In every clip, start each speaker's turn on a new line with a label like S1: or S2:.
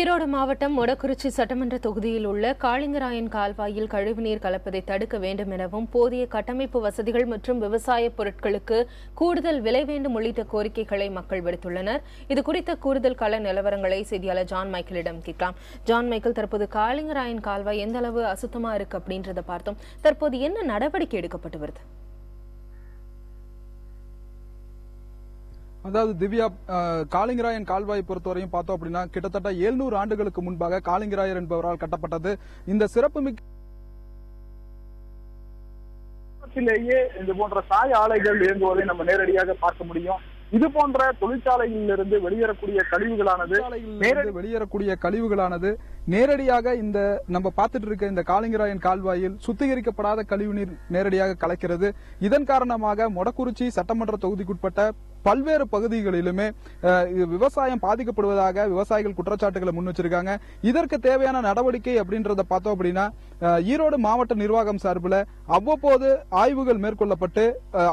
S1: ஈரோடு மாவட்டம் மொடக்குறிச்சி சட்டமன்ற தொகுதியில் உள்ள காளிங்கராயன் கால்வாயில் கழிவுநீர் கலப்பதை தடுக்க வேண்டும் எனவும் போதிய கட்டமைப்பு வசதிகள் மற்றும் விவசாய பொருட்களுக்கு கூடுதல் விலை வேண்டும் உள்ளிட்ட கோரிக்கைகளை மக்கள் விடுத்துள்ளனர். இதுகுறித்த கூடுதல் கள நிலவரங்களை செய்தியாளர் ஜான் மைக்கேலிடம் கேட்கலாம். ஜான் மைக்கேல், தற்போது காளிங்கராயன் கால்வாய் எந்த அளவு அசுத்தமா இருக்கு அப்படின்றத பார்த்தோம். தற்போது என்ன நடவடிக்கை எடுக்கப்பட்டு வருது?
S2: அதாவது திவ்யா, காளிங்கராயன் கால்வாய் பொறுத்தவரையும் பார்த்தோம் அப்படின்னா கிட்டத்தட்ட 700 ஆண்டுகளுக்கு முன்பாக காளிங்கராயர் என்பவரால் கட்டப்பட்டது. இந்த சிறப்புமிக்க
S3: இது போன்ற சாய ஆலைகள் இயங்குவதை நம்ம நேரடியாக பார்க்க முடியும். இது போன்ற தொழிற்சாலைகளிலிருந்து வெளியேறக்கூடிய கழிவுகளானது நேரடியாக இந்த நம்ம பார்த்துட்டு இருக்க இந்த காளிங்கராயன் கால்வாயில் சுத்திகரிக்கப்படாத கழிவுநீர் நேரடியாக கலக்கிறது. இதன் காரணமாக மொடக்குறிச்சி சட்டமன்ற தொகுதிக்குட்பட்ட பல்வேறு பகுதிகளிலுமே விவசாயம் பாதிக்கப்படுவதாக விவசாயிகள் குற்றச்சாட்டுகளை முன் வச்சிருக்காங்க. இதற்கு தேவையான நடவடிக்கை அப்படின்றத பார்த்தோம் அப்படின்னா ஈரோடு மாவட்ட நிர்வாகம் சார்பில் அவ்வப்போது ஆய்வுகள் மேற்கொள்ளப்பட்டு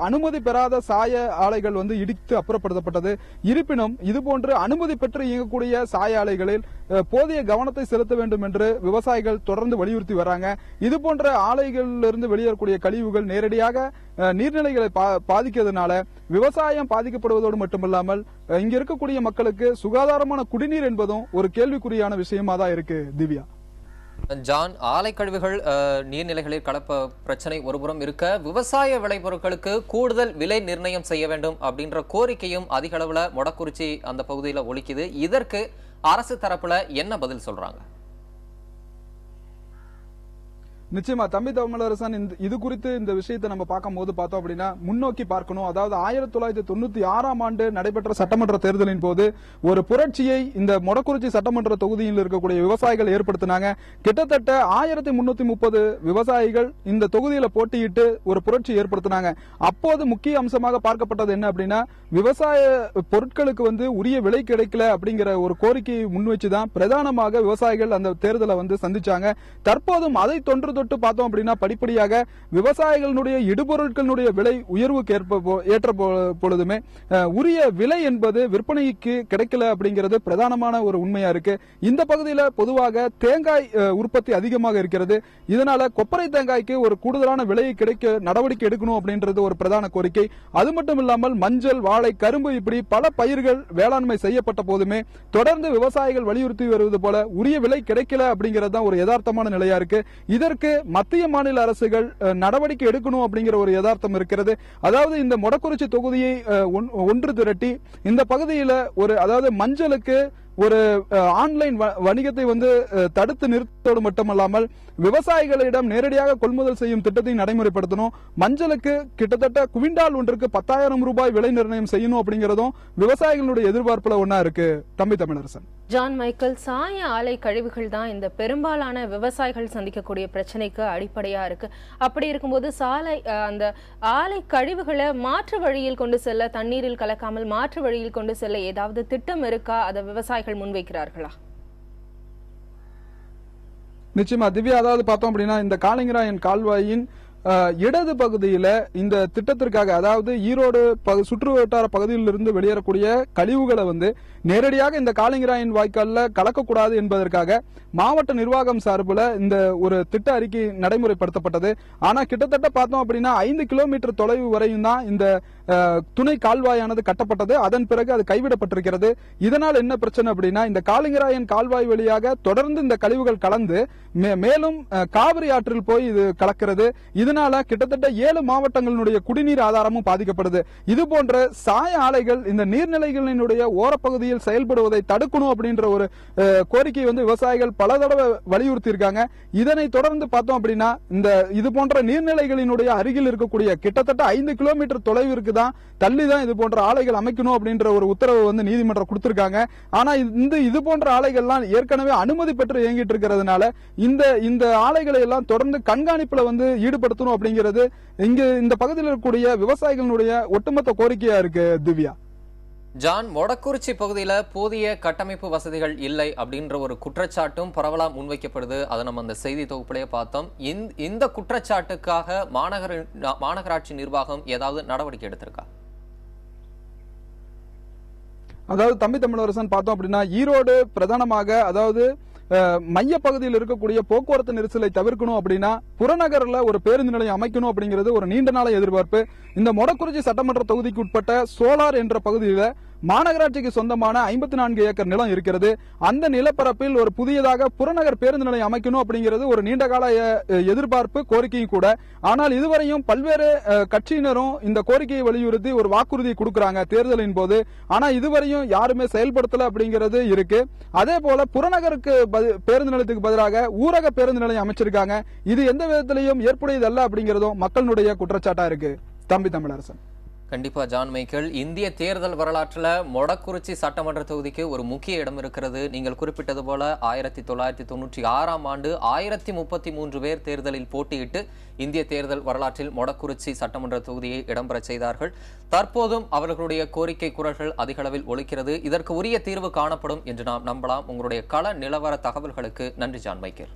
S3: அனுமதி பெறாத சாய ஆலைகள் இடித்து அப்புறப்படுத்தப்பட்டது. இருப்பினும் இதுபோன்று அனுமதி பெற்று இயங்கக்கூடிய சாய ஆலைகளில் போதிய கவனத்தை செலுத்த வேண்டும் என்று விவசாயிகள் தொடர்ந்து வலியுறுத்தி வராங்க. இதுபோன்ற ஆலைகளிலிருந்து வெளியேறக்கூடிய கழிவுகள் நேரடியாக நீர்நிலைகளை பாதிக்கிறதுனால விவசாயம் பாதிக்கப்படுவதோடு மட்டுமல்லாமல் இங்க இருக்கக்கூடிய மக்களுக்கு சுகாதாரமான குடிநீர் என்பதும் ஒரு கேள்விக்குறியான விஷயமா தான் இருக்கு. திவ்யா,
S4: ஜான், ஆலை கழிவுகள் நீர்நிலைகளில் கலப்ப பிரச்சனை ஒருபுறம் இருக்க, விவசாய விளைபொருட்களுக்கு கூடுதல் விலை நிர்ணயம் செய்ய வேண்டும் அப்படின்ற கோரிக்கையும் அதிக அளவுல மொடக்குறிச்சி அந்த பகுதியில் ஒலிக்குது. இதற்கு அரசு தரப்புல என்ன பதில் சொல்றாங்க?
S2: நிச்சயமா தம்பி தமிழரசன், இது குறித்து இந்த விஷயத்தை நம்ம பார்க்கும் போது பார்த்தோம் அப்படின்னா முன்னோக்கி பார்க்கணும். அதாவது 1996ஆம் ஆண்டு நடைபெற்ற சட்டமன்ற தேர்தலின் போது ஒரு புரட்சியை இந்த மொடக்குறிச்சி சட்டமன்ற தொகுதியில் இருக்கக்கூடிய விவசாயிகள் ஏற்படுத்தினாங்க. கிட்டத்தட்ட 1330 விவசாயிகள் இந்த தொகுதியில போட்டியிட்டு ஒரு புரட்சி ஏற்படுத்தினாங்க. அப்போது முக்கிய அம்சமாக பார்க்கப்பட்டது என்ன அப்படின்னா விவசாய பொருட்களுக்கு உரிய விலை கிடைக்கல அப்படிங்கிற ஒரு கோரிக்கையை முன்வச்சுதான் பிரதானமாக விவசாயிகள் அந்த தேர்தலை சந்திச்சாங்க. தற்போதும் அதை தொன்று பார்த்தோம் அப்படின்னா படிப்படியாக விவசாயிகளுடைய இடுபொருட்களுடைய விலை உயர்வுக்கு ஏற்ற பொழுதுமே உரிய விலை என்பது விற்பனைக்கு கிடைக்கல அப்படிங்கிறது பிரதானமான ஒரு உண்மையா இருக்கு. இந்த பகுதியில் பொதுவாக தேங்காய் உற்பத்தி அதிகமாக இருக்கிறது. இதனால கொப்பரை தேங்காய்க்கு ஒரு கூடுதலான விலையை கிடைக்க நடவடிக்கை எடுக்கணும் அப்படின்றது ஒரு பிரதான கோரிக்கை. அது மட்டும் இல்லாமல் மஞ்சள், வாழை, கரும்பு இப்படி பல பயிர்கள் வேளாண்மை செய்யப்பட்ட போதுமே தொடர்ந்து விவசாயிகள் வலியுறுத்தி வருவது போல உரிய விலை கிடைக்கல அப்படிங்கிறது தான் ஒரு யதார்த்தமான நிலையா இருக்கு. இதற்கு மத்திய மாநில அரசுகள் நடவடிக்கை எடுக்கணும் அப்படிங்கிற ஒரு யதார்த்தம் இருக்கிறது. அதாவது இந்த மொடக்குறிச்சி தொகுதியை ஒன்று திரட்டி இந்த பகுதியில் அதாவது மஞ்சளுக்கு ஒரு ஆன்லைன் வணிகத்தை தடுத்து நிறுத்தோடு மட்டுமல்லாமல் விவசாயிகளிடம் நேரடியாக கொள்முதல் செய்யும் திட்டத்தை நடைமுறைப்படுத்தணும். மஞ்சளுக்கு கிட்டத்தட்ட குவிண்டால் ஒன்றுக்கு 10,000 ரூபாய் விலை நிர்ணயம் செய்யணும் அப்படிங்கறதும் விவசாயிகளுடைய எதிர்பார்ப்புல ஒன்னா இருக்கு. தம்பி தமிழரசன்.
S1: ஜான் மைக்கேல், சாய ஆலை கழிவுகள் தான் இந்த பெரும்பாலான விவசாயிகள் சந்திக்கக்கூடிய பிரச்சனைக்கு அடிப்படையா இருக்கு. அப்படி இருக்கும்போது அந்த ஆலை கழிவுகளை மாற்று வழியில் கொண்டு செல்ல, தண்ணீரில் கலக்காமல் மாற்று வழியில் கொண்டு செல்ல ஏதாவது திட்டம் இருக்கா? அதை விவசாயிகள் முன்வைக்கிறார்களா?
S2: நிச்சயமா திவ்யா, அதாவது பார்த்தோம் அப்படின்னா இந்த காளிங்கராயன் கால்வாயின் இடது பகுதியில இந்த திட்டத்திற்காக, அதாவது ஈரோடு சுற்று வட்டார பகுதியில் இருந்து வெளியேறக்கூடிய கழிவுகளை நேரடியாக இந்த காளிங்கராயன் வாய்க்கால்ல கலக்கக்கூடாது என்பதற்காக மாவட்ட நிர்வாகம் சார்பில் இந்த ஒரு திட்ட அறிக்கை நடைமுறைப்படுத்தப்பட்டது. ஆனா கிட்டத்தட்ட பார்த்தோம் அப்படின்னா 5 கிலோமீட்டர் தொலைவு வரையும் தான் இந்த துணை கால்வாயானது கட்டப்பட்டது. அதன் பிறகு அது கைவிடப்பட்டிருக்கிறது. இதனால் என்ன பிரச்சனை அப்படின்னா இந்த காளிங்கராயன் கால்வாய் வழியாக தொடர்ந்து இந்த கழிவுகள் கலந்து மேலும் காவிரி ஆற்றில் போய் இது கலக்கிறது. இதனால கிட்டத்தட்ட 7 மாவட்டங்களினுடைய குடிநீர் ஆதாரமும் பாதிக்கப்படுது. இது போன்ற சாய ஆலைகள் இந்த நீர்நிலைகளினுடைய ஓரப்பகுதியில் செயல்படுவதை தடுக்கணும் அப்படின்ற ஒரு கோரிக்கை விவசாயிகள் பல தடவை வலியுறுத்தி இருக்காங்க. இதனை தொடர்ந்து பார்த்தோம் அப்படின்னா இந்த இது போன்ற நீர்நிலைகளினுடைய அருகில் இருக்கக்கூடிய கிட்டத்தட்ட 5 கிலோமீட்டர் தொலைவிற்கு தான் தள்ளிதான் இது போன்ற ஆலைகள் அமைக்கணும் அப்படின்ற ஒரு உத்தரவு நீதிமன்றம் கொடுத்திருக்காங்க. ஆனா இது போன்ற ஆலைகள்லாம் ஏற்கனவே அனுமதி பெற்று இயங்கிட்டு இருக்கிறதுனால இந்த ஆலைகளை எல்லாம் தொடர்ந்து கண்காணிப்புல ஈடுபடுத்தணும் அப்படிங்கிறது இங்க இந்த பகுதியில் இருக்கக்கூடிய விவசாயிகளுடைய ஒட்டுமொத்த கோரிக்கையா இருக்கு. திவ்யா,
S4: ஜான், மொடக்குறிச்சி பகுதியில் போதிய கட்டமைப்பு வசதிகள் இல்லை அப்படின்ற ஒரு குற்றச்சாட்டும் பரவலா முன்வைக்கப்படுது. அதை நம்ம அந்த செய்தி தொகுப்பிலேயே பார்த்தோம். இந்த குற்றச்சாட்டுக்காக மாநகராட்சி நிர்வாகம் ஏதாவது நடவடிக்கை எடுத்திருக்கா?
S2: அதாவது தம்பி தமிழரசன் பார்த்தோம் அப்படின்னா ஈரோடு பிரதானமாக அதாவது மைய பகுதியில் இருக்கக்கூடிய போக்குவரத்து நெரிசலை தவிர்க்கணும் அப்படின்னா புறநகர்ல ஒரு பேருந்து நிலையம் அமைக்கணும் அப்படிங்கிறது ஒரு நீண்ட நாள எதிர்பார்ப்பு. இந்த மொடக்குறிச்சி சட்டமன்ற தொகுதிக்கு உட்பட்ட சோலார் என்ற பகுதியில மாநகராட்சிக்கு சொந்தமான 54 ஏக்கர் நிலம் இருக்கிறது. அந்த நிலப்பரப்பில் ஒரு புதியதாக புறநகர் பேருந்து நிலையம் அமைக்கணும் அப்படிங்கிறது ஒரு நீண்டகால எதிர்பார்ப்பு, கோரிக்கையும் கூட. ஆனால் இதுவரையும் பல்வேறு கட்சியினரும் இந்த கோரிக்கையை வலியுறுத்தி ஒரு வாக்குறுதியை கொடுக்கறாங்க தேர்தலின் போது. ஆனா இதுவரையும் யாருமே செயல்படுத்தல அப்படிங்கிறது இருக்கு. அதே போல புறநகருக்கு பேருந்து நிலையத்துக்கு பதிலாக ஊரக பேருந்து நிலையம் அமைச்சிருக்காங்க. இது எந்த விதத்திலையும் ஏற்புடையதல்ல அப்படிங்கிறதும் மக்களுடைய குற்றச்சாட்டா இருக்கு. தம்பி தமிழரசன்.
S4: கண்டிப்பா ஜான் மைக்கேல், இந்திய தேர்தல் வரலாற்றுல மொடக்குறிச்சி சட்டமன்ற தொகுதிக்கு ஒரு முக்கிய இடம் இருக்கிறது. நீங்கள் குறிப்பிட்டது போல 1996ஆம் ஆண்டு 1033 பேர் தேர்தலில் போட்டியிட்டு இந்திய தேர்தல் வரலாற்றில் மொடக்குறிச்சி சட்டமன்ற தொகுதியை இடம்பெற செய்தார்கள். தற்போதும் அவர்களுடைய கோரிக்கை குரல்கள் அதிக அளவில் ஒலிக்கிறது. இதற்கு உரிய தீர்வு காணப்படும் என்று நாம் நம்பலாம். உங்களுடைய கள நிலவர தகவல்களுக்கு நன்றி ஜான் மைக்கேல்.